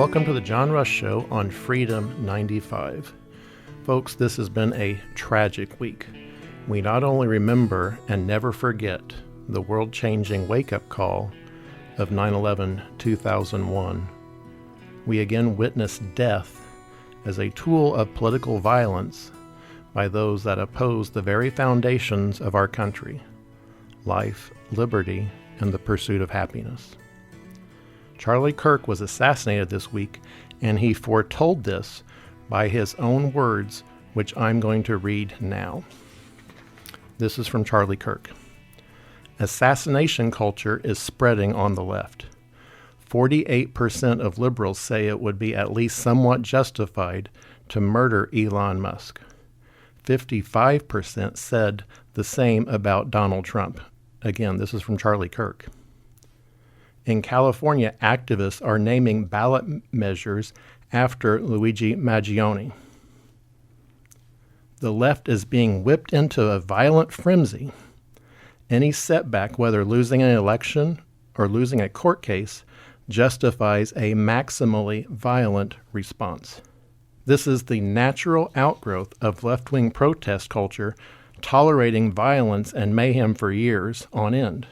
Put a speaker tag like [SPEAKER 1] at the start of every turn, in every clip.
[SPEAKER 1] Welcome to the John Rush Show on Freedom 95. Folks, this has been a tragic week. We not only remember and never forget the world-changing wake-up call of 9/11/2001, we again witness death as a tool of political violence by those that oppose the very foundations of our country: life, liberty, and the pursuit of happiness. Charlie Kirk was assassinated this week, and he foretold this by his own words, which I'm going to read now. This is from Charlie Kirk. Assassination culture is spreading on the left. 48% of liberals say it would be at least somewhat justified to murder Elon Musk. 55% said the same about Donald Trump. Again, this is from Charlie Kirk. In California, activists are naming ballot measures after Luigi Maggioni. The left is being whipped into a violent frenzy. Any setback, whether losing an election or losing a court case, justifies a maximally violent response. This is the natural outgrowth of left-wing protest culture, tolerating violence and mayhem for years on end.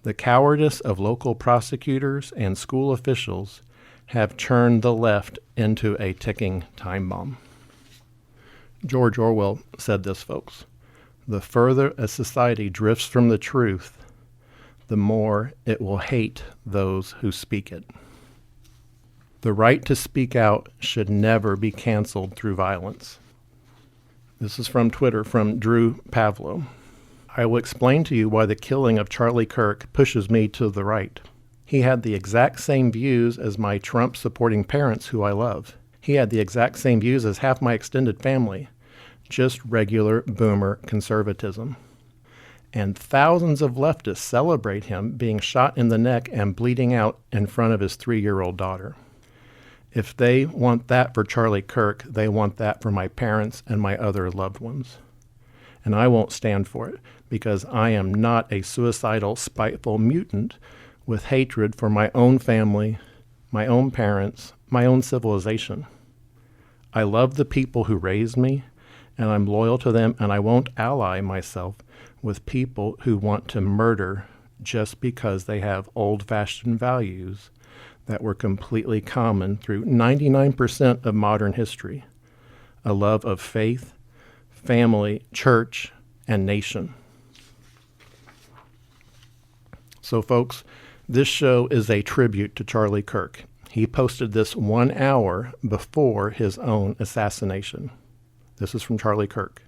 [SPEAKER 1] The cowardice of local prosecutors and school officials have turned the left into a ticking time bomb. George Orwell said this, folks: the further a society drifts from the truth, the more it will hate those who speak it. The right to speak out should never be canceled through violence. This is from Twitter, from Drew Pavlo. I will explain to you why the killing of Charlie Kirk pushes me to the right. He had the exact same views as my Trump-supporting parents, who I love. He had the exact same views as half my extended family, just regular boomer conservatism. And thousands of leftists celebrate him being shot in the neck and bleeding out in front of his 3-year-old daughter. If they want that for Charlie Kirk, they want that for my parents and my other loved ones. And I won't stand for it, because I am not a suicidal, spiteful mutant with hatred for my own family, my own parents, my own civilization. I love the people who raised me, and I'm loyal to them, and I won't ally myself with people who want to murder just because they have old-fashioned values that were completely common through 99% of modern history: a love of faith, family, church, and nation. So, folks, this show is a tribute to Charlie Kirk. He posted this 1 hour before his own assassination. This is from Charlie Kirk.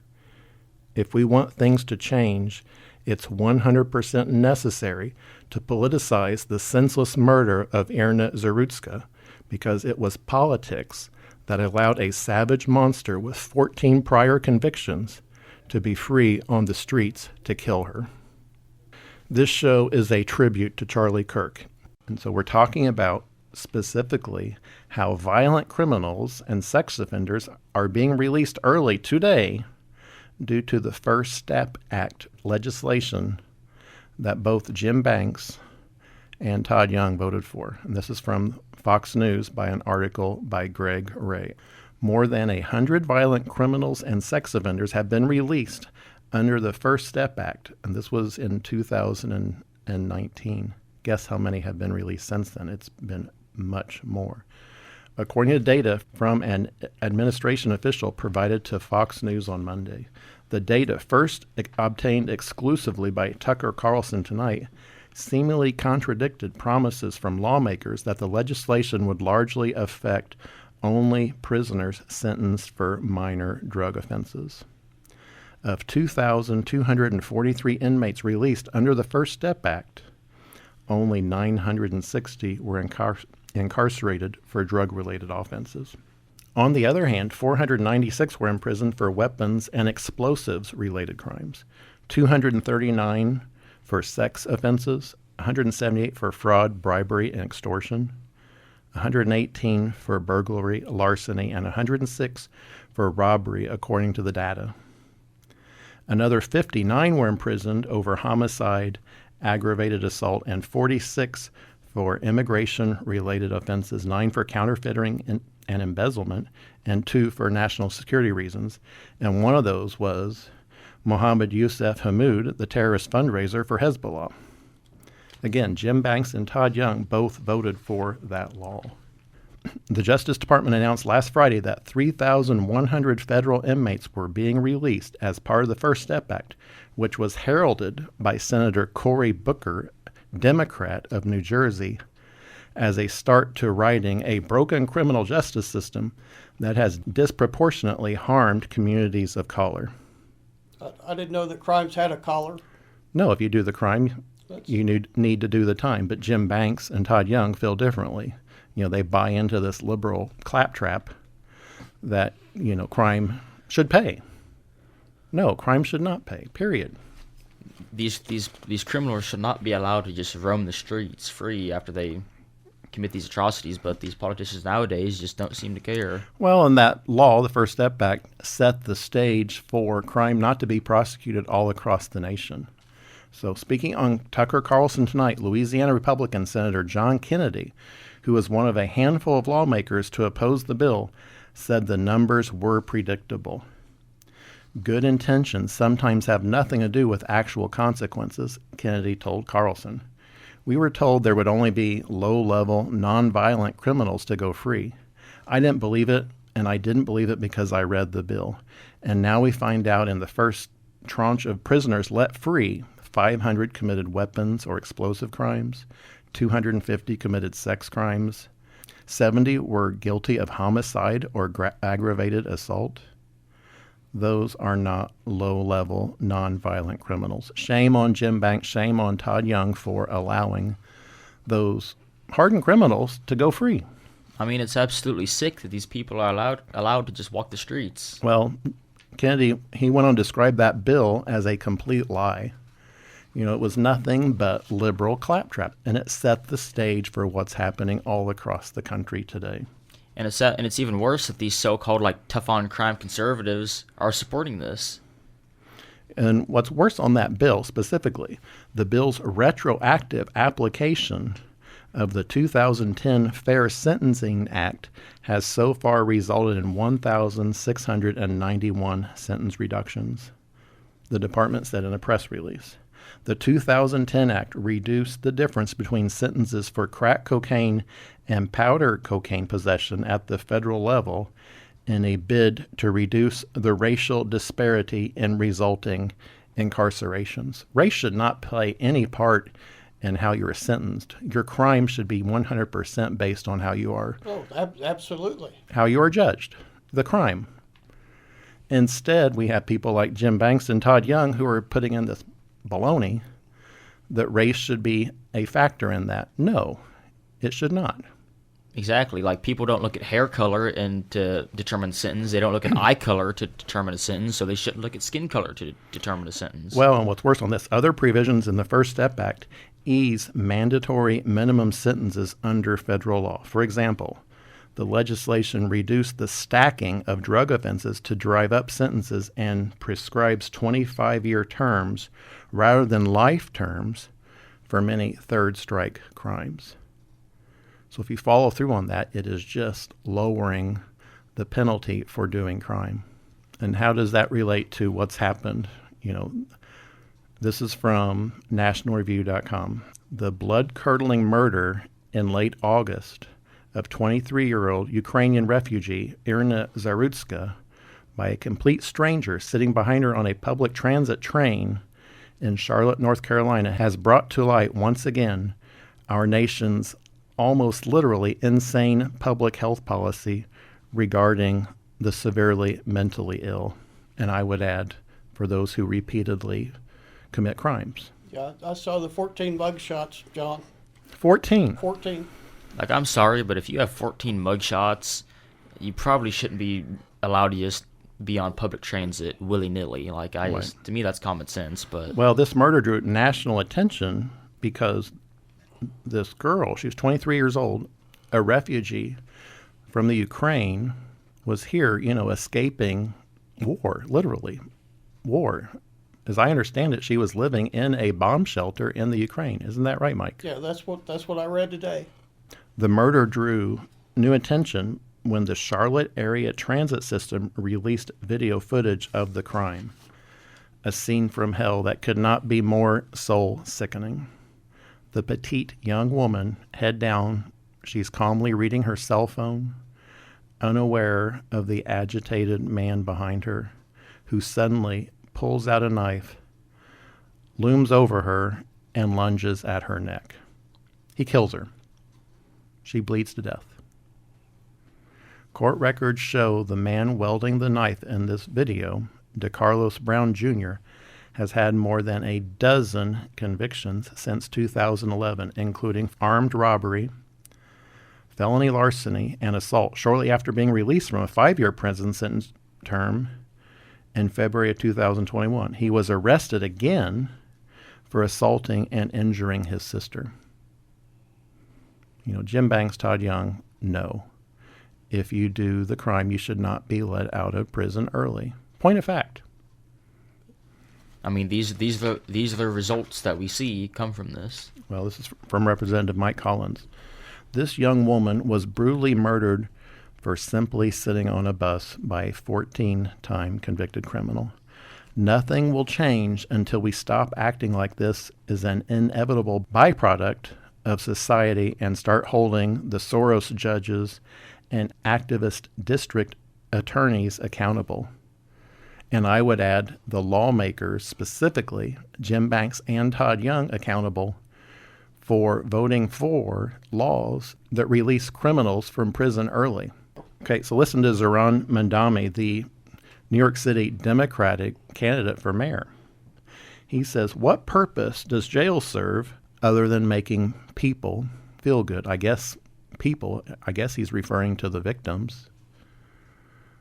[SPEAKER 1] If we want things to change, it's 100% necessary to politicize the senseless murder of Iryna Zarutska, because it was politics that allowed a savage monster with 14 prior convictions to be free on the streets to kill her. This show is a tribute to Charlie Kirk. And so we're talking about specifically how violent criminals and sex offenders are being released early today due to the First Step Act legislation that both Jim Banks and Todd Young voted for. And this is from Fox News by an article by Greg Ray. More than 100 violent criminals and sex offenders have been released under the First Step Act, and this was in 2019. Guess how many have been released since then? It's been much more. According to data from an administration official provided to Fox News on Monday, the data, first obtained exclusively by Tucker Carlson tonight, seemingly contradicted promises from lawmakers that the legislation would largely affect only prisoners sentenced for minor drug offenses. Of 2,243 inmates released under the First Step Act, only 960 were incarcerated for drug-related offenses. On the other hand, 496 were imprisoned for weapons and explosives-related crimes, 239 for sex offenses, 178 for fraud, bribery, and extortion, 118 for burglary, larceny, and 106 for robbery, according to the data. Another 59 were imprisoned over homicide, aggravated assault, and 46 for immigration-related offenses, 9 for counterfeiting and embezzlement, and 2 for national security reasons. And one of those was Mohammed Youssef Hammoud, the terrorist fundraiser for Hezbollah. Again, Jim Banks and Todd Young both voted for that law. The Justice Department announced last Friday that 3,100 federal inmates were being released as part of the First Step Act, which was heralded by Senator Cory Booker, Democrat of New Jersey, as a start to righting a broken criminal justice system that has disproportionately harmed communities of color.
[SPEAKER 2] I didn't know that crimes had a collar.
[SPEAKER 1] No, if you do the crime, you need to do the time. But Jim Banks and Todd Young feel differently. They buy into this liberal claptrap that, crime should pay. No, crime should not pay, period.
[SPEAKER 3] These criminals should not be allowed to just roam the streets free after they commit these atrocities, but these politicians nowadays just don't seem to care.
[SPEAKER 1] Well, and that law, the First Step Act, set the stage for crime not to be prosecuted all across the nation. So speaking on Tucker Carlson tonight, Louisiana Republican Senator John Kennedy, who was one of a handful of lawmakers to oppose the bill, said the numbers were predictable. Good intentions sometimes have nothing to do with actual consequences, Kennedy told Carlson. We were told there would only be low-level, nonviolent criminals to go free. I didn't believe it, and I didn't believe it because I read the bill. And now we find out in the first tranche of prisoners let free, 500 committed weapons or explosive crimes, 250 committed sex crimes, 70 were guilty of homicide or aggravated assault. Those are not low-level, nonviolent criminals. Shame on Jim Banks, shame on Todd Young for allowing those hardened criminals to go free.
[SPEAKER 3] I mean, it's absolutely sick that these people are allowed to just walk the streets.
[SPEAKER 1] Well, Kennedy, he went on to describe that bill as a complete lie. It was nothing but liberal claptrap, and it set the stage for what's happening all across the country today.
[SPEAKER 3] And it's even worse that these so-called tough-on-crime conservatives are supporting this.
[SPEAKER 1] And what's worse on that bill specifically, the bill's retroactive application of the 2010 Fair Sentencing Act has so far resulted in 1,691 sentence reductions, the department said in a press release. The 2010 Act reduced the difference between sentences for crack cocaine and powder cocaine possession at the federal level in a bid to reduce the racial disparity in resulting incarcerations. Race should not play any part in how you're sentenced. Your crime should be 100% based on how you are.
[SPEAKER 2] Oh, absolutely.
[SPEAKER 1] How you are judged, the crime. Instead, we have people like Jim Banks and Todd Young who are putting in this baloney that race should be a factor in that. No, it should not.
[SPEAKER 3] Exactly. People don't look at hair color and to determine a sentence. They don't look at eye color to determine a sentence, so they shouldn't look at skin color to determine a sentence.
[SPEAKER 1] Well, and what's worse on this, other provisions in the First Step Act ease mandatory minimum sentences under federal law. For example, the legislation reduced the stacking of drug offenses to drive up sentences and prescribes 25-year terms rather than life terms for many third-strike crimes. So if you follow through on that, it is just lowering the penalty for doing crime. And how does that relate to what's happened? This is from nationalreview.com. The blood-curdling murder in late August of 23-year-old Ukrainian refugee Iryna Zarutska by a complete stranger sitting behind her on a public transit train in Charlotte, North Carolina, has brought to light once again our nation's almost literally insane public health policy regarding the severely mentally ill, and I would add, for those who repeatedly commit crimes.
[SPEAKER 2] Yeah, I saw the 14 mugshots, John.
[SPEAKER 1] 14?
[SPEAKER 2] 14.
[SPEAKER 3] I'm sorry, but if you have 14 mugshots, you probably shouldn't be allowed to just be on public transit willy-nilly.
[SPEAKER 1] Right.
[SPEAKER 3] To me, that's common sense. But
[SPEAKER 1] well, this murder drew national attention because this girl, she was 23 years old, a refugee from the Ukraine, was here, escaping war, literally war. As I understand it, she was living in a bomb shelter in the Ukraine. Isn't that right, Mike?
[SPEAKER 2] Yeah, that's what I read today.
[SPEAKER 1] The murder drew new attention when the Charlotte Area Transit System released video footage of the crime. A scene from hell that could not be more soul-sickening. The petite young woman, head down, she's calmly reading her cell phone, unaware of the agitated man behind her, who suddenly pulls out a knife, looms over her, and lunges at her neck. He kills her. She bleeds to death. Court records show the man wielding the knife in this video, DeCarlos Brown Jr., has had more than a dozen convictions since 2011, including armed robbery, felony larceny, and assault, shortly after being released from a 5-year prison sentence term in February of 2021. He was arrested again for assaulting and injuring his sister. Jim Banks, Todd Young, no. If you do the crime, you should not be let out of prison early. Point of fact.
[SPEAKER 3] I mean, these are the results that we see come from this.
[SPEAKER 1] Well, this is from Representative Mike Collins. This young woman was brutally murdered for simply sitting on a bus by a 14-time convicted criminal. Nothing will change until we stop acting like this is an inevitable byproduct of society and start holding the Soros judges and activist district attorneys accountable. And I would add the lawmakers, specifically Jim Banks and Todd Young, accountable for voting for laws that release criminals from prison early. Okay, so listen to Zoran Mandami, the New York City Democratic candidate for mayor. He says, what purpose does jail serve other than making people feel good? I guess he's referring to the victims.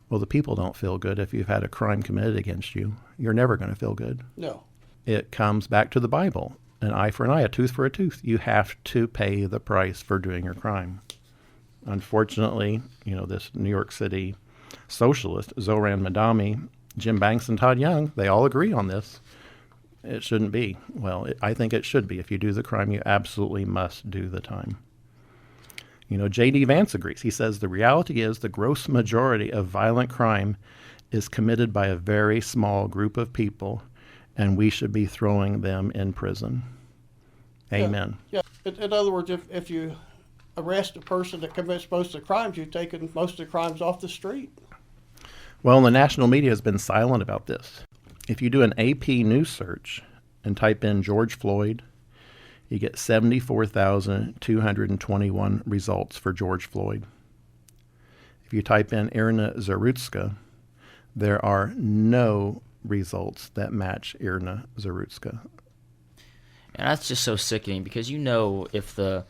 [SPEAKER 1] Well, the people don't feel good if you've had a crime committed against you. You're never going to feel good.
[SPEAKER 2] No.
[SPEAKER 1] It comes back to the Bible. An eye for an eye, a tooth for a tooth. You have to pay the price for doing your crime. Unfortunately, this New York City socialist, Zoran Mandami, Jim Banks, and Todd Young, they all agree on this. It shouldn't be. Well, I think it should be. If you do the crime, you absolutely must do the time. J.D. Vance agrees. He says the reality is the gross majority of violent crime is committed by a very small group of people, and we should be throwing them in prison. Amen.
[SPEAKER 2] Yeah. In other words, if you arrest a person that commits most of the crimes, you've taken most of the crimes off the street.
[SPEAKER 1] Well, the national media has been silent about this. If you do an AP news search and type in George Floyd, you get 74,221 results for George Floyd. If you type in Iryna Zarutska, there are no results that match Iryna Zarutska.
[SPEAKER 3] And that's just so sickening because if the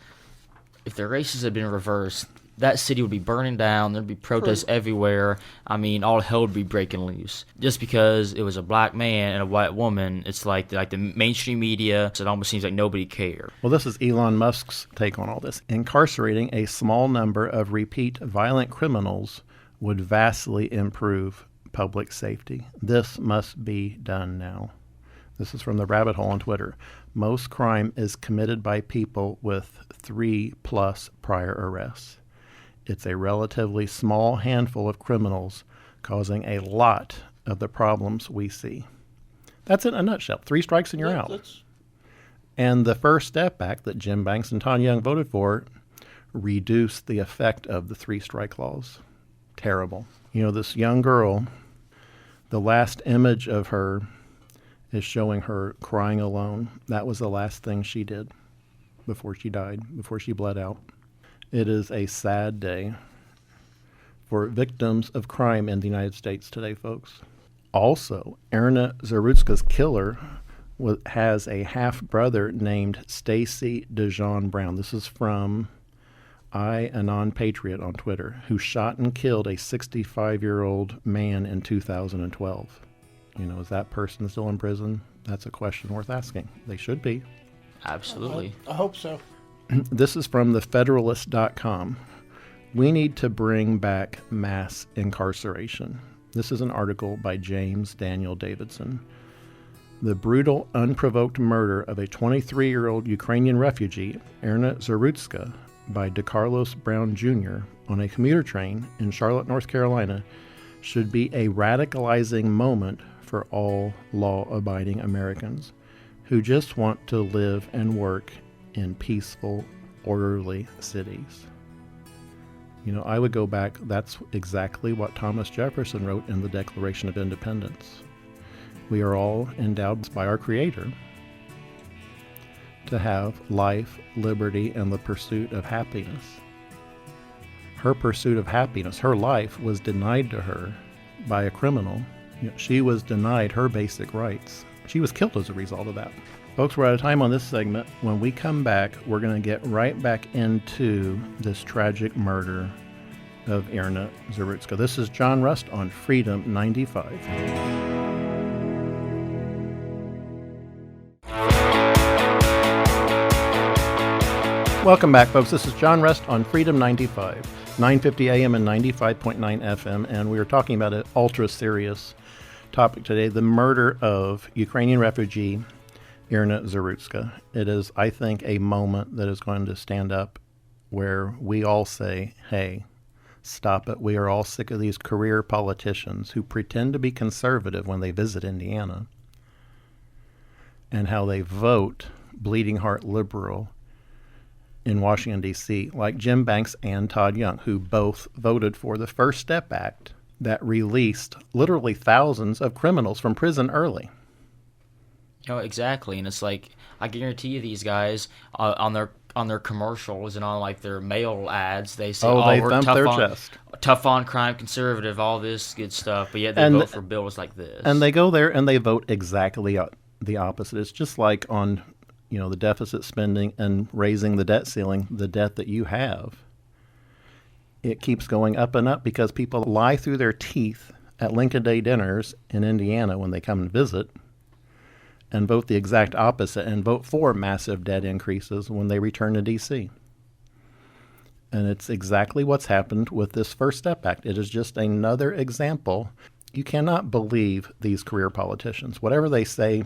[SPEAKER 3] races had been reversed, that city would be burning down. There'd be protests everywhere. I mean, all hell would be breaking loose. Just because it was a black man and a white woman, it's like the mainstream media, it almost seems like nobody cared.
[SPEAKER 1] Well, this is Elon Musk's take on all this. Incarcerating a small number of repeat violent criminals would vastly improve public safety. This must be done now. This is from the Rabbit Hole on Twitter. Most crime is committed by people with 3+ prior arrests. It's a relatively small handful of criminals causing a lot of the problems we see. That's it in a nutshell. 3 strikes and you're out. And the First Step Act that Jim Banks and Todd Young voted for reduced the effect of the 3-strike laws. Terrible. This young girl, the last image of her is showing her crying alone. That was the last thing she did before she died, before she bled out. It is a sad day for victims of crime in the United States today, folks. Also, Iryna Zarutska's killer has a half-brother named Stacy DeJean Brown. This is from a non-patriot on Twitter, who shot and killed a 65-year-old man in 2012. Is that person still in prison? That's a question worth asking. They should be.
[SPEAKER 3] Absolutely.
[SPEAKER 2] I hope so.
[SPEAKER 1] This is from thefederalist.com. We need to bring back mass incarceration. This is an article by James Daniel Davidson. The brutal, unprovoked murder of a 23-year-old Ukrainian refugee, Iryna Zarutska, by DeCarlos Brown Jr. on a commuter train in Charlotte, North Carolina, should be a radicalizing moment for all law-abiding Americans who just want to live and work in peaceful, orderly cities. You know, I would go back, that's exactly what Thomas Jefferson wrote in the Declaration of Independence. We are all endowed by our Creator to have life, liberty, and the pursuit of happiness. Her pursuit of happiness, her life, was denied to her by a criminal. You know, she was denied her basic rights. She was killed as a result of that. Folks, we're out of time on this segment. When we come back, we're going to get right back into this tragic murder of Iryna Zarutska. This is John Rust on Freedom 95. Welcome back, folks. This is John Rust on Freedom 95, 950 AM and 95.9 FM, and we are talking about an ultra-serious topic today, the murder of Ukrainian refugee Iryna Zarutska. It is, I think, a moment that is going to stand up where we all say, hey, stop it. We are all sick of these career politicians who pretend to be conservative when they visit Indiana and how they vote bleeding heart liberal in Washington, D.C., like Jim Banks and Todd Young, who both voted for the First Step Act that released literally thousands of criminals from prison early.
[SPEAKER 3] You know, exactly, and it's like, I guarantee you these guys on their commercials and on like their mail ads, they say,
[SPEAKER 1] they
[SPEAKER 3] we're
[SPEAKER 1] thump their chest.
[SPEAKER 3] Tough on crime, conservative, all this good stuff, but yet they vote for bills like this.
[SPEAKER 1] And they go there and they vote exactly the opposite. It's just like on, you know, the deficit spending and raising the debt ceiling, the debt that you have. It keeps going up and up because people lie through their teeth at Lincoln Day dinners in Indiana when they come and visit, and vote the exact opposite and vote for massive debt increases when they return to D.C. And it's exactly what's happened with this First Step Act. It is just another example. You cannot believe these career politicians. Whatever they say,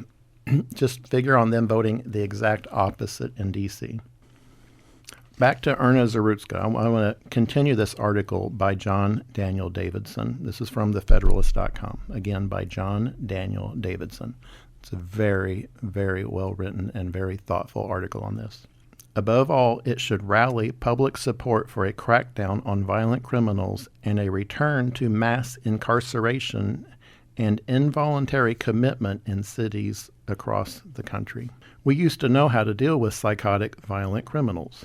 [SPEAKER 1] just figure on them voting the exact opposite in D.C. Back to Iryna Zarutska. I want to continue this article by John Daniel Davidson. This is from thefederalist.com. Again, by John Daniel Davidson. It's a very, very well-written and very thoughtful article on this. Above all, it should rally public support for a crackdown on violent criminals and a return to mass incarceration and involuntary commitment in cities across the country. We used to know how to deal with psychotic, violent criminals.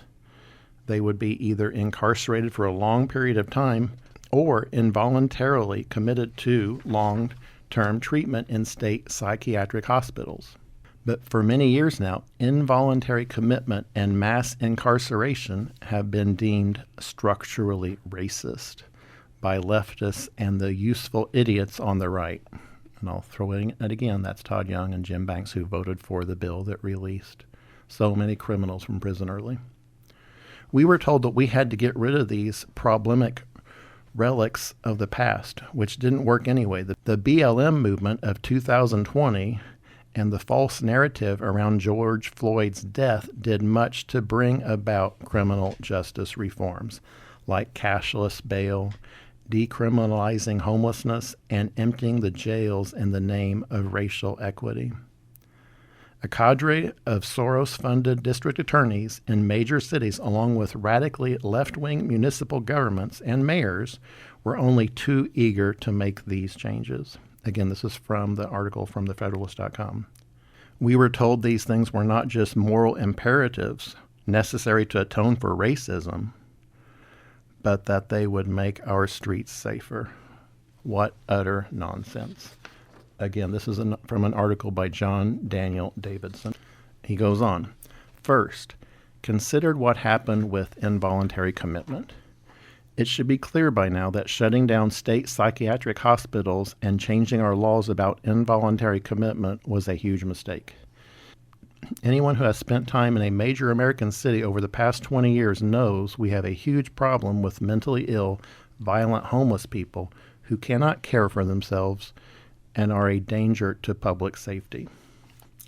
[SPEAKER 1] They would be either incarcerated for a long period of time or involuntarily committed to long-term treatment in state psychiatric hospitals. But for many years now, involuntary commitment and mass incarceration have been deemed structurally racist by leftists and the useful idiots on the right. And I'll throw in it again, that's Todd Young and Jim Banks, who voted for the bill that released so many criminals from prison early. We were told that we had to get rid of these problematic relics of the past, which didn't work anyway. The BLM movement of 2020 and the false narrative around George Floyd's death did much to bring about criminal justice reforms, like cashless bail, decriminalizing homelessness, and emptying the jails in the name of racial equity. A cadre of Soros-funded district attorneys in major cities, along with radically left-wing municipal governments and mayors, were only too eager to make these changes. Again, this is from the article from thefederalist.com. We were told these things were not just moral imperatives necessary to atone for racism, but that they would make our streets safer. What utter nonsense. Again, this is from an article by John Daniel Davidson. He goes on. First, consider what happened with involuntary commitment. It should be clear by now that shutting down state psychiatric hospitals and changing our laws about involuntary commitment was a huge mistake. Anyone who has spent time in a major American city over the past 20 years knows we have a huge problem with mentally ill, violent homeless people who cannot care for themselves and are a danger to public safety.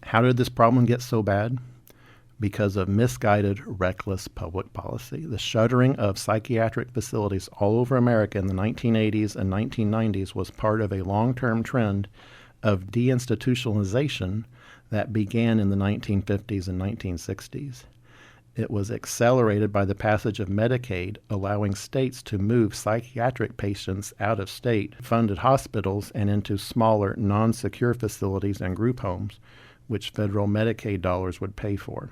[SPEAKER 1] How did this problem get so bad? Because of misguided, reckless public policy. The shuttering of psychiatric facilities all over America in the 1980s and 1990s was part of a long-term trend of deinstitutionalization that began in the 1950s and 1960s. It was accelerated by the passage of Medicaid, allowing states to move psychiatric patients out of state-funded hospitals and into smaller, non-secure facilities and group homes, which federal Medicaid dollars would pay for.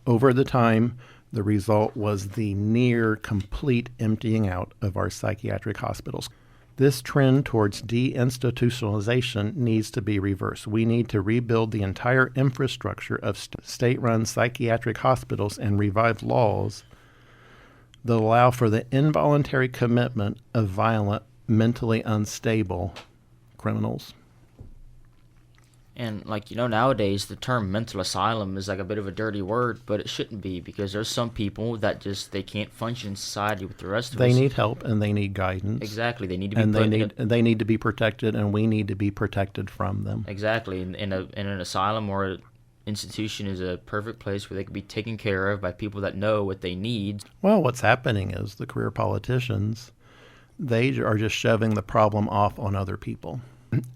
[SPEAKER 1] Over the time, the result was the near complete emptying out of our psychiatric hospitals. This trend towards deinstitutionalization needs to be reversed. We need to rebuild the entire infrastructure of state-run psychiatric hospitals and revive laws that allow for the involuntary commitment of violent, mentally unstable criminals.
[SPEAKER 3] And nowadays the term mental asylum is like a bit of a dirty word, but it shouldn't be, because there's some people that they can't function in society with the rest of us.
[SPEAKER 1] They need help and they need guidance.
[SPEAKER 3] Exactly. They need to be
[SPEAKER 1] they need to be protected, and we need to be protected from them.
[SPEAKER 3] Exactly. And an asylum or an institution is a perfect place where they can be taken care of by people that know what they need.
[SPEAKER 1] Well, what's happening is the career politicians, they are just shoving the problem off on other people.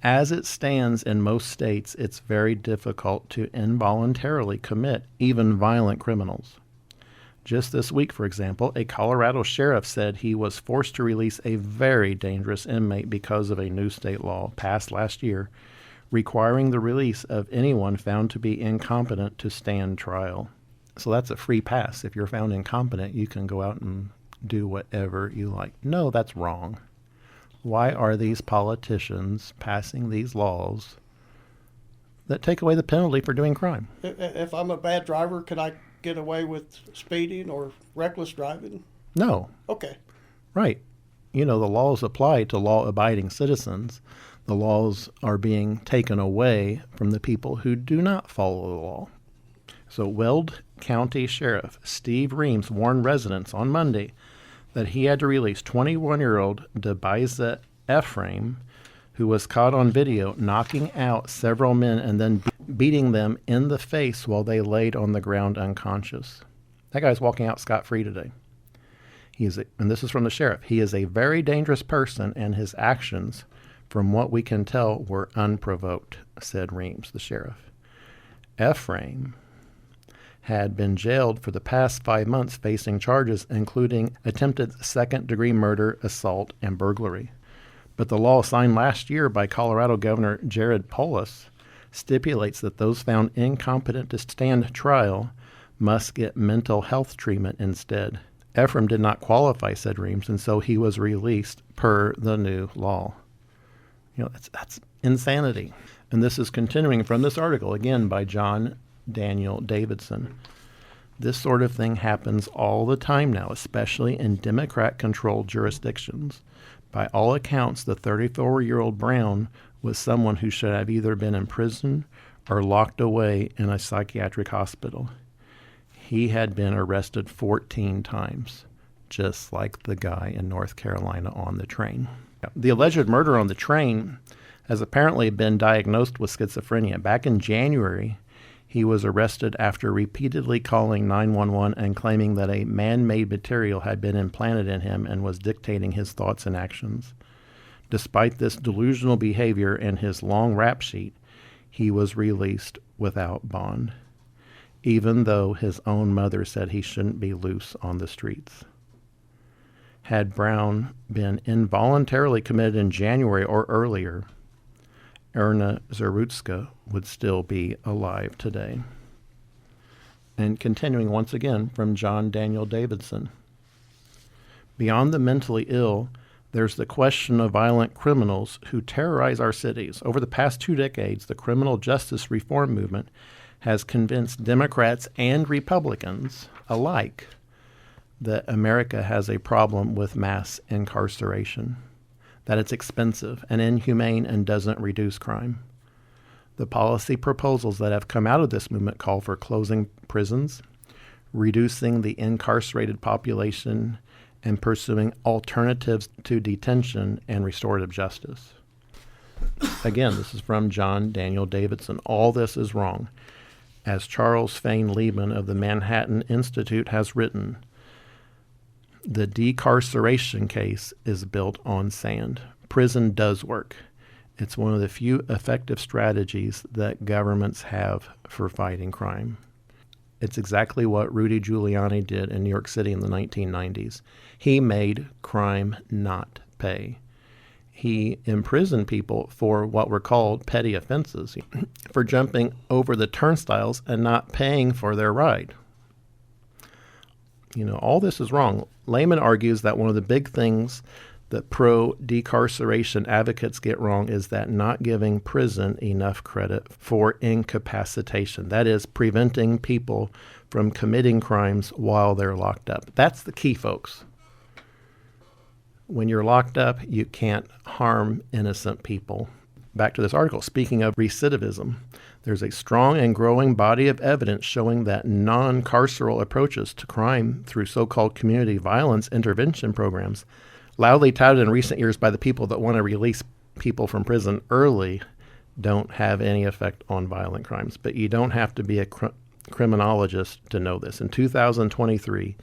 [SPEAKER 1] As it stands in most states, it's very difficult to involuntarily commit even violent criminals. Just this week, for example, a Colorado sheriff said he was forced to release a very dangerous inmate because of a new state law passed last year requiring the release of anyone found to be incompetent to stand trial. So that's a free pass. If you're found incompetent, you can go out and do whatever you like. No, that's wrong. Why are these politicians passing these laws that take away the penalty for doing crime?
[SPEAKER 2] If I'm a bad driver, can I get away with speeding or reckless driving?
[SPEAKER 1] No.
[SPEAKER 2] Okay.
[SPEAKER 1] Right. The laws apply to law-abiding citizens. The laws are being taken away from the people who do not follow the law. So Weld County Sheriff Steve Reams warned residents on Monday that he had to release 21-year-old Debiza Ephraim, who was caught on video knocking out several men and then beating them in the face while they laid on the ground unconscious. That guy's walking out scot-free today. And this is from the sheriff. He is a very dangerous person, and his actions, from what we can tell, were unprovoked, said Reams, the sheriff. Ephraim had been jailed for the past 5 months facing charges including attempted second-degree murder, assault, and burglary. But the law signed last year by Colorado Governor Jared Polis stipulates that those found incompetent to stand trial must get mental health treatment instead. Ephraim did not qualify, said Reams, and so he was released per the new law. That's insanity. And this is continuing from this article, again by John Daniel Davidson. This sort of thing happens all the time now, especially in Democrat-controlled jurisdictions. By all accounts, the 34-year-old Brown was someone who should have either been in prison or locked away in a psychiatric hospital. He had been arrested 14 times, just like the guy in North Carolina on the train. The alleged murderer on the train has apparently been diagnosed with schizophrenia. Back in January, he was arrested after repeatedly calling 911 and claiming that a man-made material had been implanted in him and was dictating his thoughts and actions. Despite this delusional behavior and his long rap sheet, he was released without bond, even though his own mother said he shouldn't be loose on the streets. Had Brown been involuntarily committed in January or earlier, Iryna Zarutska would still be alive today. And continuing once again from John Daniel Davidson. Beyond the mentally ill, there's the question of violent criminals who terrorize our cities. Over the past 2 decades, the criminal justice reform movement has convinced Democrats and Republicans alike that America has a problem with mass incarceration, that it's expensive and inhumane and doesn't reduce crime. The policy proposals that have come out of this movement call for closing prisons, reducing the incarcerated population, and pursuing alternatives to detention and restorative justice. Again, this is from John Daniel Davidson. All this is wrong. As Charles Fane Liebman of the Manhattan Institute has written, the decarceration case is built on sand. Prison does work. It's one of the few effective strategies that governments have for fighting crime. It's exactly what Rudy Giuliani did in New York City in the 1990s. He made crime not pay. He imprisoned people for what were called petty offenses, for jumping over the turnstiles and not paying for their ride. All this is wrong. Lehman argues that one of the big things that pro-decarceration advocates get wrong is that not giving prison enough credit for incapacitation. That is, preventing people from committing crimes while they're locked up. That's the key, folks. When you're locked up, you can't harm innocent people. Back to this article. Speaking of recidivism, there's a strong and growing body of evidence showing that non-carceral approaches to crime through so-called community violence intervention programs, loudly touted in recent years by the people that want to release people from prison early, don't have any effect on violent crimes. But you don't have to be a criminologist to know this. In 2023,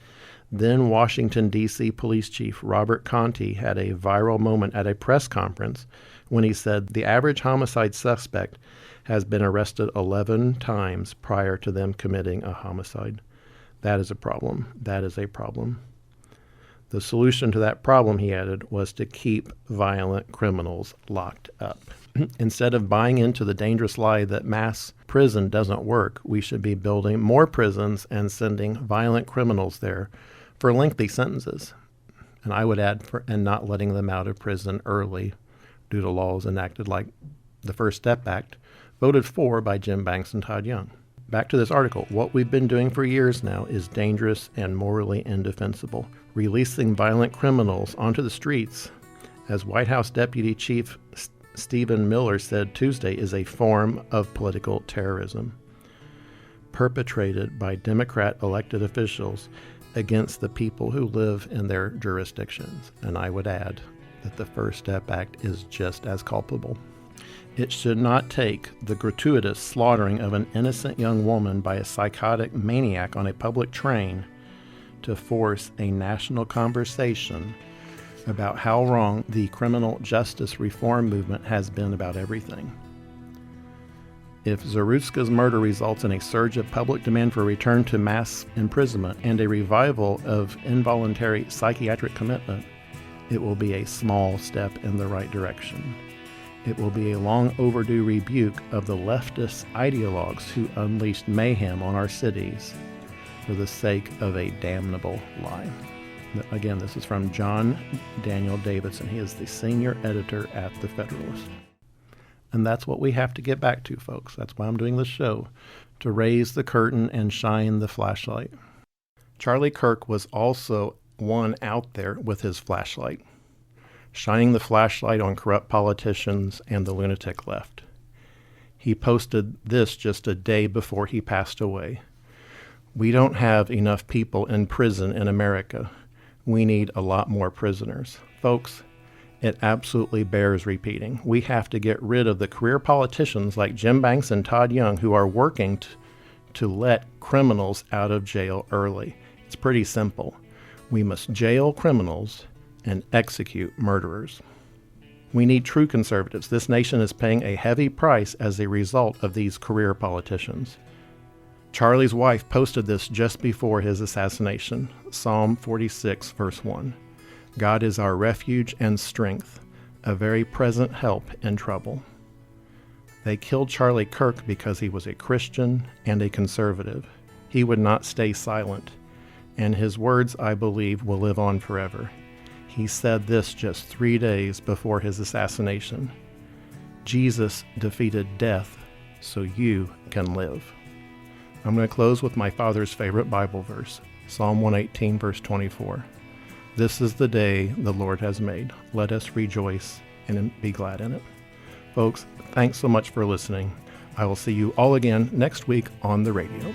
[SPEAKER 1] then Washington, D.C. Police Chief Robert Conti had a viral moment at a press conference when he said the average homicide suspect has been arrested 11 times prior to them committing a homicide. That is a problem. That is a problem. The solution to that problem, he added, was to keep violent criminals locked up. Instead of buying into the dangerous lie that mass prison doesn't work, we should be building more prisons and sending violent criminals there for lengthy sentences. And I would add, and not letting them out of prison early due to laws enacted like the First Step Act, voted for by Jim Banks and Todd Young. Back to this article. What we've been doing for years now is dangerous and morally indefensible. Releasing violent criminals onto the streets, as White House Deputy Chief Stephen Miller said Tuesday, is a form of political terrorism perpetrated by Democrat elected officials against the people who live in their jurisdictions. And I would add that the First Step Act is just as culpable. It should not take the gratuitous slaughtering of an innocent young woman by a psychotic maniac on a public train to force a national conversation about how wrong the criminal justice reform movement has been about everything. If Zarutska's murder results in a surge of public demand for a return to mass imprisonment and a revival of involuntary psychiatric commitment, it will be a small step in the right direction. It will be a long overdue rebuke of the leftist ideologues who unleashed mayhem on our cities for the sake of a damnable lie. Again, this is from John Daniel Davidson. He is the senior editor at The Federalist. And that's what we have to get back to, folks. That's why I'm doing this show, to raise the curtain and shine the flashlight. Charlie Kirk was also one out there with his flashlight, shining the flashlight on corrupt politicians and the lunatic left. He posted this just a day before he passed away. We don't have enough people in prison in America. We need a lot more prisoners. Folks, it absolutely bears repeating. We have to get rid of the career politicians like Jim Banks and Todd Young who are working to let criminals out of jail early. It's pretty simple. We must jail criminals and execute murderers. We need true conservatives. This nation is paying a heavy price as a result of these career politicians. Charlie's wife posted this just before his assassination. Psalm 46, verse 1. God is our refuge and strength, a very present help in trouble. They killed Charlie Kirk because he was a Christian and a conservative. He would not stay silent, and his words, I believe, will live on forever. He said this just 3 days before his assassination. Jesus defeated death so you can live. I'm going to close with my father's favorite Bible verse, Psalm 118, verse 24. This is the day the Lord has made. Let us rejoice and be glad in it. Folks, thanks so much for listening. I will see you all again next week on the radio.